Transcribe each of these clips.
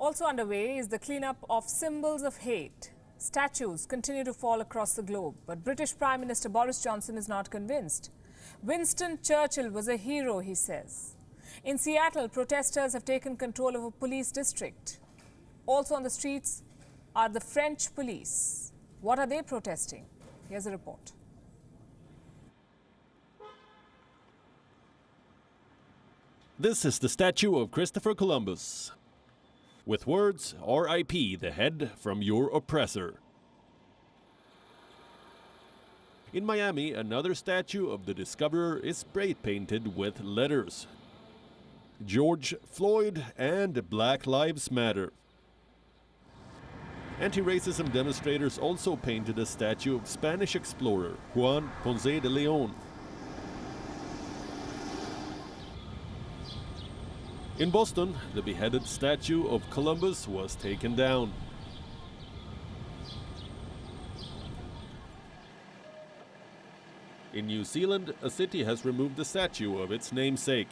Also underway is the cleanup of symbols of hate. Statues continue to fall across the globe, but British Prime Minister Boris Johnson is not convinced. Winston Churchill was a hero, he says. In Seattle, protesters have taken control of a police district. Also on the streets are the French police. What are they protesting? Here's a report. This is the statue of Christopher Columbus. With words, R.I.P. the head from your oppressor. In Miami, another statue of the discoverer is spray-painted with letters. George Floyd and Black Lives Matter. Anti-racism demonstrators also painted a statue of Spanish explorer Juan Ponce de Leon. In Boston, the beheaded statue of Columbus was taken down. In New Zealand, a city has removed the statue of its namesake.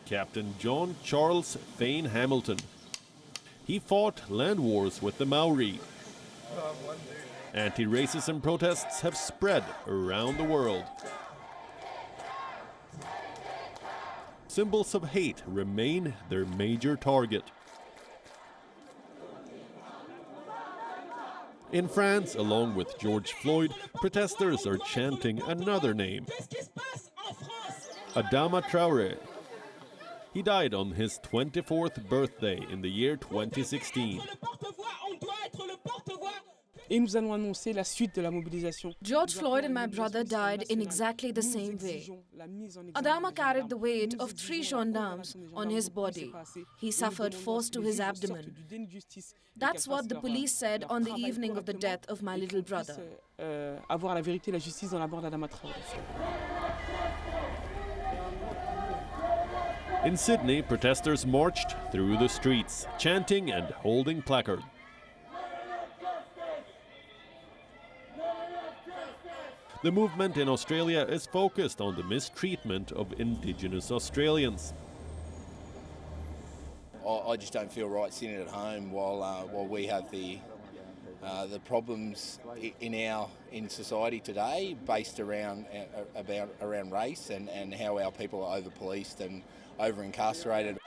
Captain John Charles Fane Hamilton. He fought land wars with the Maori. Anti-racism protests have spread around the world. Symbols of hate remain their major target. In France, along with George Floyd, protesters are chanting another name, Adama Traoré. He died on his 24th birthday in the year 2016. George Floyd and my brother died in exactly the same way. Adama carried the weight of 3 gendarmes on his body. He suffered force to his abdomen. That's what the police said on the evening of the death of my little brother. In Sydney, protesters marched through the streets, chanting and holding placards. The movement in Australia is focused on the mistreatment of Indigenous Australians. I just don't feel right sitting at home while we have the problems in society today based around race and how our people are over-policed and over-incarcerated.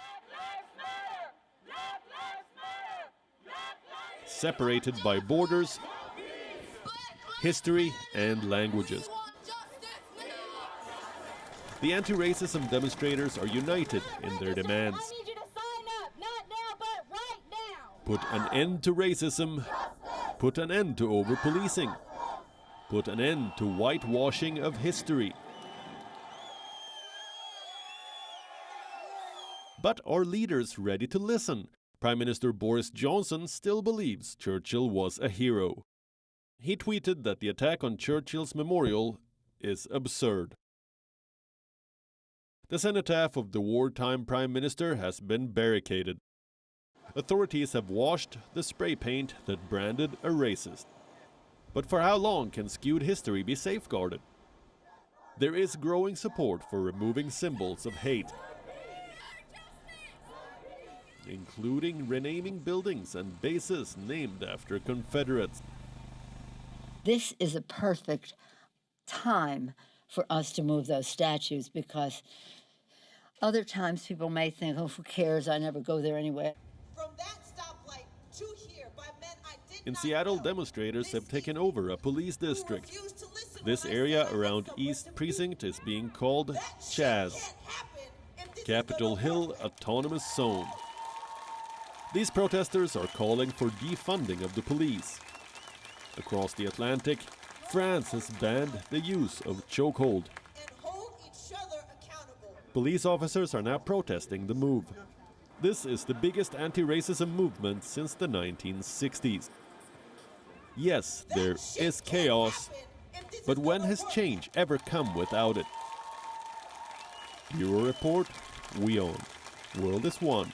Separated by borders, history and languages. The anti-racism demonstrators are united in their demands. I need you to sign up, not now, but right now. Put an end to racism, put an end to over-policing, put an end to whitewashing of history. But are leaders ready to listen? Prime Minister Boris Johnson still believes Churchill was a hero. He tweeted that the attack on Churchill's memorial is absurd. The cenotaph of the wartime Prime Minister has been barricaded. Authorities have washed the spray paint that branded a racist. But for how long can skewed history be safeguarded? There is growing support for removing symbols of hate, including renaming buildings and bases named after Confederates. This is a perfect time for us to move those statues, because other times people may think, oh, who cares, I never go there anyway. From that stoplight to here, by men I did In not Seattle, know. demonstrators have taken over a police district. This area around East Precinct is being called Chaz, Capitol Hill Autonomous Zone. These protesters are calling for defunding of the police. Across the Atlantic, France has banned the use of chokehold. Police officers are now protesting the move. This is the biggest anti-racism movement since the 1960s. Yes, there is chaos, but when has change ever come without it? Bureau Report, WE ON. World is One.